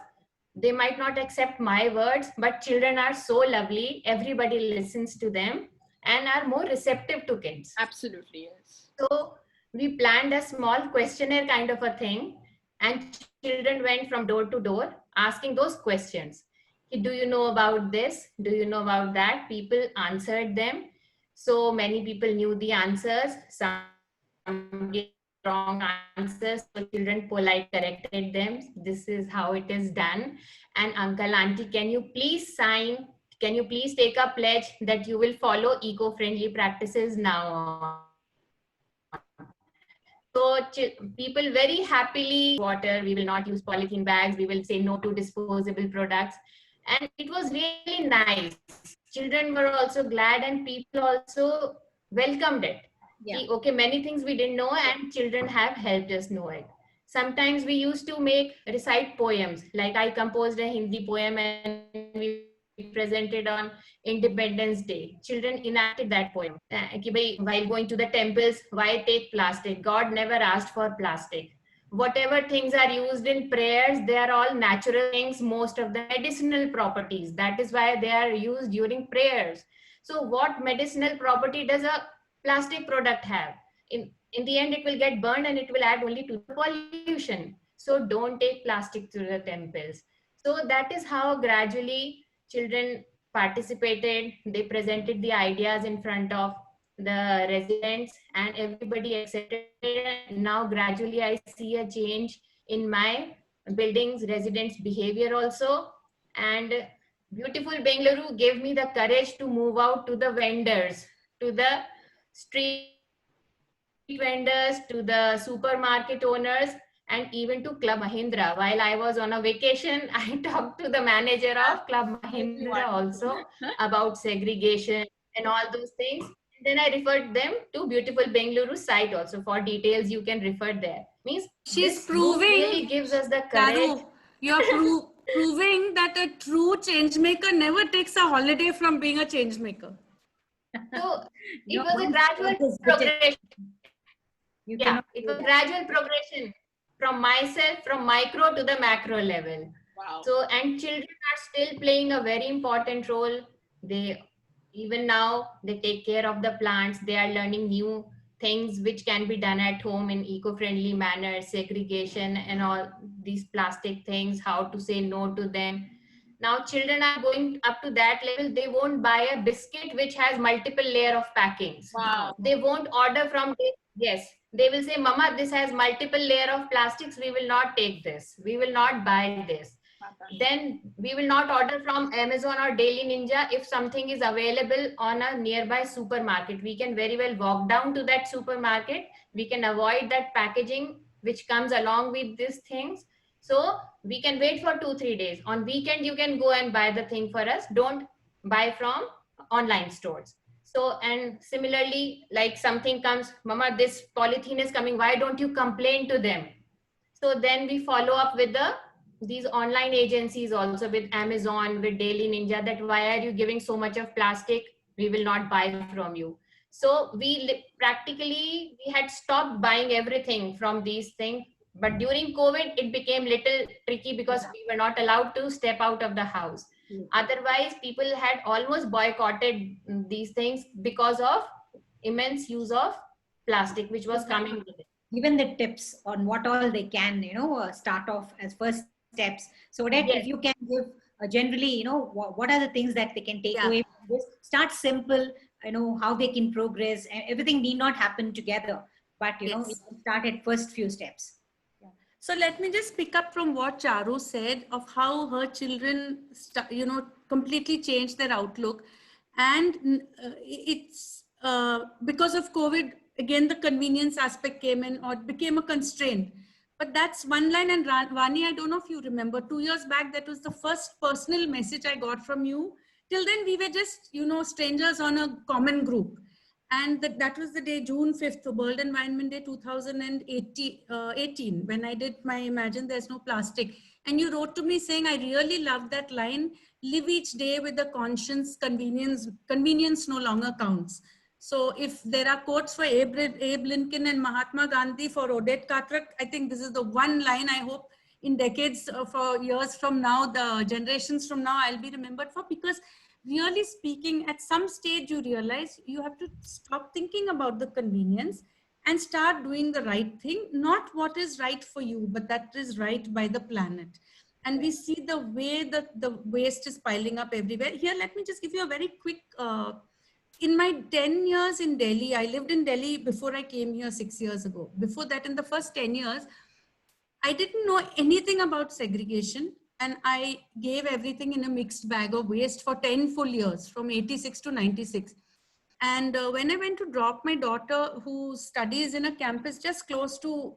they might not accept my words, but children are so lovely. Everybody listens to them and are more receptive to kids. Absolutely, yes. So we planned a small questionnaire kind of a thing, and children went from door to door asking those questions. Do you know about this? Do you know about that? People answered them. So many people knew the answers. Some did not. wrong answers. So children polite corrected them. This is how it is done. And uncle, auntie, can you please sign? Can you please take a pledge that you will follow eco-friendly practices now on? So people very happily water. We will not use polythene bags. We will say no to disposable products. And it was really nice. Children were also glad and people also welcomed it. Yeah. Okay, many things we didn't know and children have helped us know it. Sometimes we used to recite poems. Like I composed a Hindi poem and we presented on Independence Day. Children enacted that poem. While going to the temples, why take plastic? God never asked for plastic. Whatever things are used in prayers, they are all natural things, most of the medicinal properties. That is why they are used during prayers. So what medicinal property does a plastic product have? In the end, it will get burned and it will add only to the pollution. So don't take plastic to the temples. So that is how gradually children participated. They presented the ideas in front of the residents and everybody accepted it. Now gradually I see a change in my buildings residents behavior also. And beautiful Bengaluru gave me the courage to move out to the vendors, to the street vendors, to the supermarket owners, and even to Club Mahindra. While I was on a vacation, I talked to the manager of Club Mahindra also about segregation and all those things. Then I referred them to beautiful Bengaluru site also. For details, you can refer there. Means She's this book proving, really gives us the courage. Charu, you're proving that a true change maker never takes a holiday from being a change maker. So it No, was a gradual progression. Yeah, it was a gradual progression from myself, from micro to the macro level. Wow. So, and children are still playing a very important role. They, even now, they take care of the plants. They are learning new things which can be done at home in eco-friendly manner, segregation and all these plastic things, how to say no to them. Now children are going up to that level. They won't buy a biscuit which has multiple layer of packings. Wow. They won't order from, yes, they will say, Mama, this has multiple layer of plastics. We will not take this. We will not buy this. Then we will not order from Amazon or Daily Ninja if something is available on a nearby supermarket. We can very well walk down to that supermarket. We can avoid that packaging which comes along with these things. So we can wait for 2-3 days. On weekend, you can go and buy the thing for us. Don't buy from online stores. So, and similarly, like something comes, Mama, this polythene is coming. Why don't you complain to them? So then we follow up with these online agencies also, with Amazon, with Daily Ninja, that why are you giving so much of plastic? We will not buy from you. So we practically, we had stopped buying everything from these things. But during COVID, it became little tricky because we were not allowed to step out of the house. Otherwise, people had almost boycotted these things because of immense use of plastic, which was coming with it. Given the tips on what all they can, start off as first steps, so that Yes. if you can give generally, what are the things that they can take away from this? Start simple, how they can progress, and everything need not happen together, but start at first few steps. So let me just pick up from what Charu said of how her children, completely changed their outlook. And it's because of COVID, again, the convenience aspect came in, or it became a constraint. But that's one line. And Vani, I don't know if you remember, 2 years back, that was the first personal message I got from you. Till then, we were just, strangers on a common group. And that was the day, June 5th, World Environment Day 2018, when I did my Imagine There's No Plastic. And you wrote to me saying, I really love that line, live each day with the conscience, convenience no longer counts. So if there are quotes for Abe Lincoln and Mahatma Gandhi, for Odette Cartwright, I think this is the one line I hope in decades, for years from now, the generations from now, I'll be remembered for, because really speaking, at some stage you realize you have to stop thinking about the convenience and start doing the right thing, not what is right for you, but that is right by the planet. And we see the way that the waste is piling up everywhere. Here, let me just give you a very quick in my 10 years in Delhi, I lived in Delhi before I came here 6 years ago. Before that, in the first 10 years, I didn't know anything about segregation, and I gave everything in a mixed bag of waste for 10 full years, from 86 to 96. And when I went to drop my daughter, who studies in a campus just close to,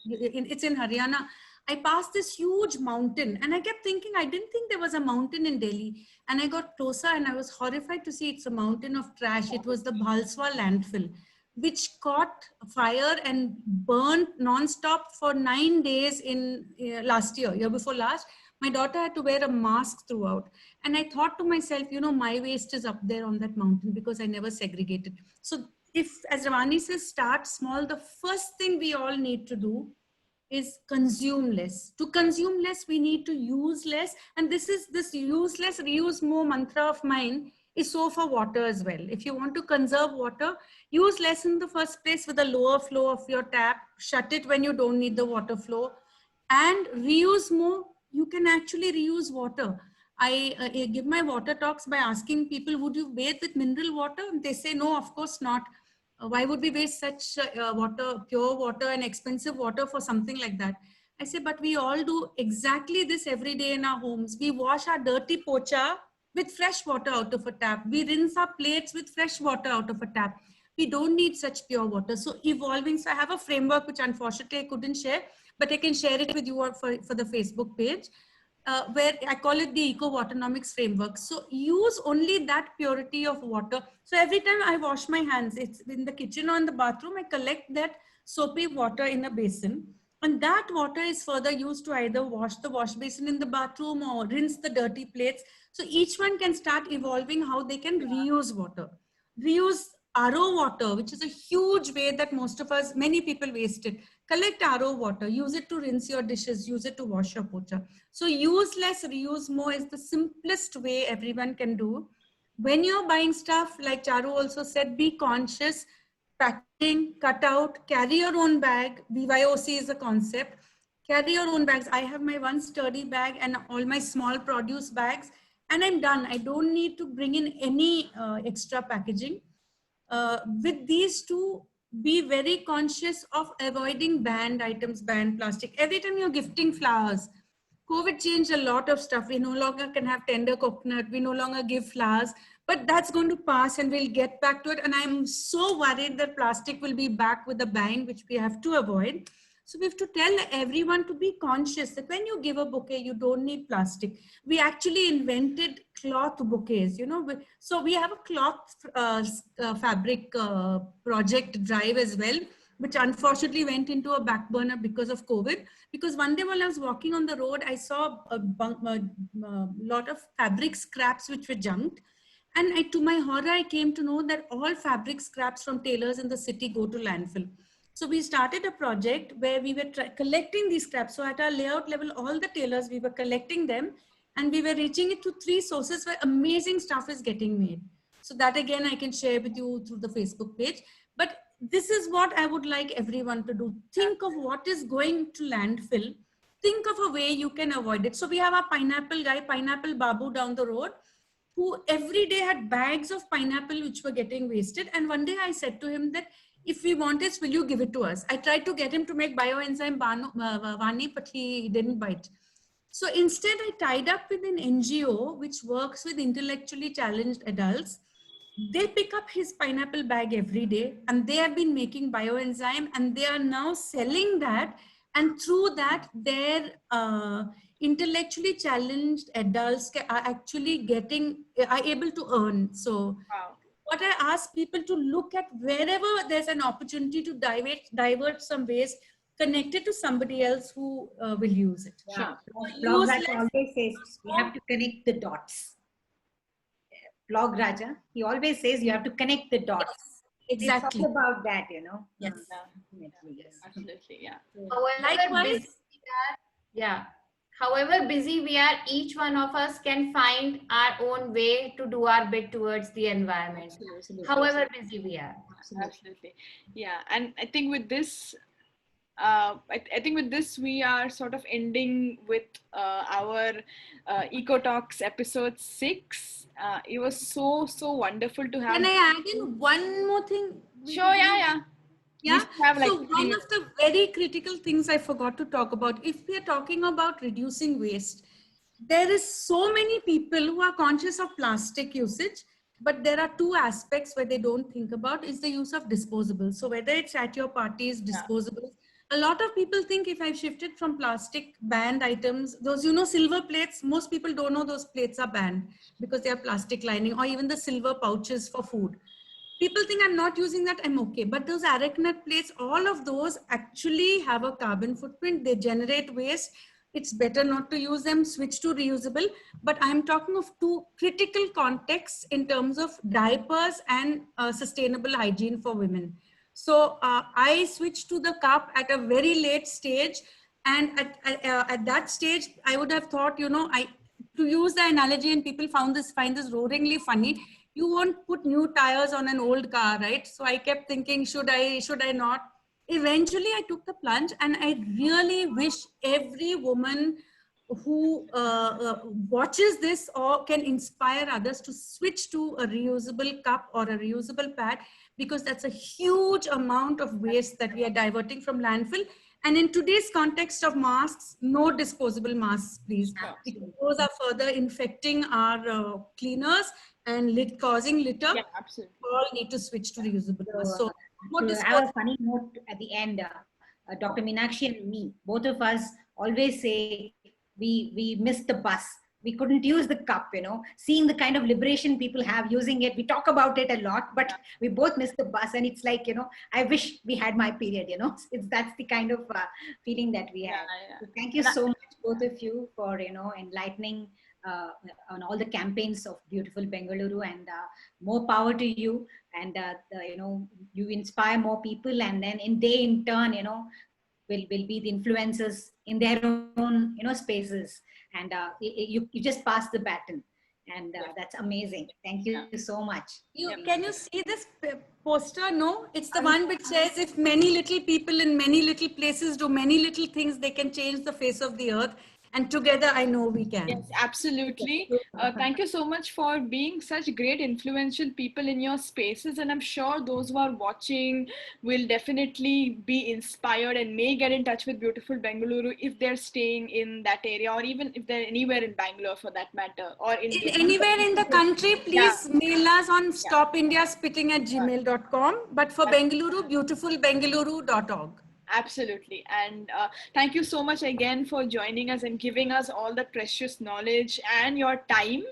it's in Haryana, I passed this huge mountain, and I kept thinking, I didn't think there was a mountain in Delhi. And I got closer and I was horrified to see it's a mountain of trash. It was the Bhalswa landfill, which caught fire and burned non-stop for 9 days in last year before last. My daughter had to wear a mask throughout. And I thought to myself, my waste is up there on that mountain because I never segregated. So if, as Ravani says, start small, the first thing we all need to do is consume less. To consume less, we need to use less. And this use less, reuse more mantra of mine is so for water as well. If you want to conserve water, use less in the first place with a lower flow of your tap, shut it when you don't need the water flow, and reuse more. You can actually reuse water. I give my water talks by asking people, would you bathe with mineral water? And they say, no, of course not. Why would we waste such pure water and expensive water for something like that? I say, but we all do exactly this every day in our homes. We wash our dirty pocha with fresh water out of a tap. We rinse our plates with fresh water out of a tap. We don't need such pure water. So evolving, so I have a framework which unfortunately I couldn't share, but I can share it with you for the Facebook page. Where I call it the eco-waternomics framework. So use only that purity of water. So every time I wash my hands, it's in the kitchen or in the bathroom, I collect that soapy water in a basin. And that water is further used to either wash the wash basin in the bathroom or rinse the dirty plates. So each one can start evolving how they can reuse water. Reuse RO water, which is a huge way that many people waste it. Collect RO water, use it to rinse your dishes, use it to wash your pocha. So use less, reuse more is the simplest way everyone can do. When you're buying stuff, like Charu also said, be conscious, packaging, cut out, carry your own bag. BYOC is a concept. Carry your own bags. I have my one sturdy bag and all my small produce bags, and I'm done. I don't need to bring in any extra packaging. With these two, be very conscious of avoiding banned items, banned plastic. Every time you're gifting flowers, COVID changed a lot of stuff. We no longer can have tender coconut. We no longer give flowers, but that's going to pass and we'll get back to it. And I'm so worried that plastic will be back with a bang, which we have to avoid. So we have to tell everyone to be conscious that when you give a bouquet, you don't need plastic. We actually invented cloth bouquets, So we have a cloth fabric project drive as well, which unfortunately went into a back burner because of COVID. Because one day while I was walking on the road, I saw a lot of fabric scraps which were junked. And to my horror, I came to know that all fabric scraps from tailors in the city go to landfill. So we started a project where we were collecting these scraps. So at our layout level, all the tailors, we were collecting them and we were reaching it to 3 sources where amazing stuff is getting made. So that again, I can share with you through the Facebook page. But this is what I would like everyone to do. Think of what is going to landfill. Think of a way you can avoid it. So we have our pineapple guy, Pineapple Babu down the road, who every day had bags of pineapple which were getting wasted. And one day I said to him that, if we want it, will you give it to us? I tried to get him to make bioenzyme Vani, but he didn't bite. So instead, I tied up with an NGO which works with intellectually challenged adults. They pick up his pineapple bag every day and they have been making bioenzyme and they are now selling that. And through that, their intellectually challenged adults are actually are able to earn. So Wow. what I ask people to look at, wherever there's an opportunity to divert some waste, connect it to somebody else who will use it. Yeah. Sure. Blog Raja always says you have to connect the dots. Blog Raja, he always says you have to connect the dots. Exactly. It's all about that, Yes. Yes. Absolutely, yeah. However busy we are, each one of us can find our own way to do our bit towards the environment. Absolutely. However busy we are. Absolutely. Yeah. And I think with this, I think with this we are sort of ending with our EcoTalks episode 6. It was so wonderful to have. Can I add in one more thing? Sure, yeah. We Yeah. still have like So 3 one minutes. of the very critical things I forgot to talk about, if we are talking about reducing waste, there is so many people who are conscious of plastic usage, but there are two aspects where they don't think about is the use of disposables. So whether it's at your parties, disposables, a lot of people think if I've shifted from plastic banned items, those, silver plates, most people don't know those plates are banned because they have plastic lining, or even the silver pouches for food. People think I'm not using that, I'm okay. But those arachnid plates, all of those actually have a carbon footprint. They generate waste. It's better not to use them, switch to reusable. But I'm talking of two critical contexts in terms of diapers and sustainable hygiene for women. So I switched to the cup at a very late stage. And at that stage, I would have thought, to use the analogy, and people find this roaringly funny, you won't put new tires on an old car, right? So I kept thinking, should I not? Eventually I took the plunge, and I really wish every woman who watches this or can inspire others to switch to a reusable cup or a reusable pad, because that's a huge amount of waste that we are diverting from landfill. And in today's context of masks, no disposable masks, please. Because those are further infecting our cleaners and causing litter. Yeah, absolutely. All need to switch to reusable masks. So, to have a funny note at the end, Dr. Meenakshi and me, both of us always say we missed the bus. We couldn't use the cup, seeing the kind of liberation people have using it. We talk about it a lot, but we both missed the bus. And it's like, I wish we had my period, that's the kind of feeling that we have. Yeah. So thank you so much, both of you, for, enlightening on all the campaigns of beautiful Bengaluru, and more power to you. And you inspire more people, and then in turn, will be the influencers in their own spaces, and you just pass the baton, and that's amazing. Thank you so much. Can you see this poster? No, it's the one which says, if many little people in many little places do many little things, they can change the face of the earth. And together, I know we can. Yes, absolutely. Thank you so much for being such great influential people in your spaces. And I'm sure those who are watching will definitely be inspired and may get in touch with beautiful Bengaluru if they're staying in that area, or even if they're anywhere in Bangalore for that matter, or in anywhere in the country. Please mail us on stopindiaspitting@gmail.com. But for Bengaluru, beautifulbengaluru.org. Absolutely. And thank you so much again for joining us and giving us all the precious knowledge and your time.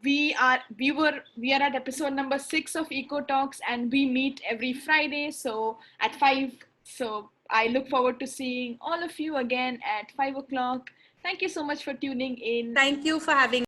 We are at episode number 6 of EcoTalks, and we meet every Friday, so at 5. So I look forward to seeing all of you again at 5 o'clock. Thank you so much for tuning in. Thank you for having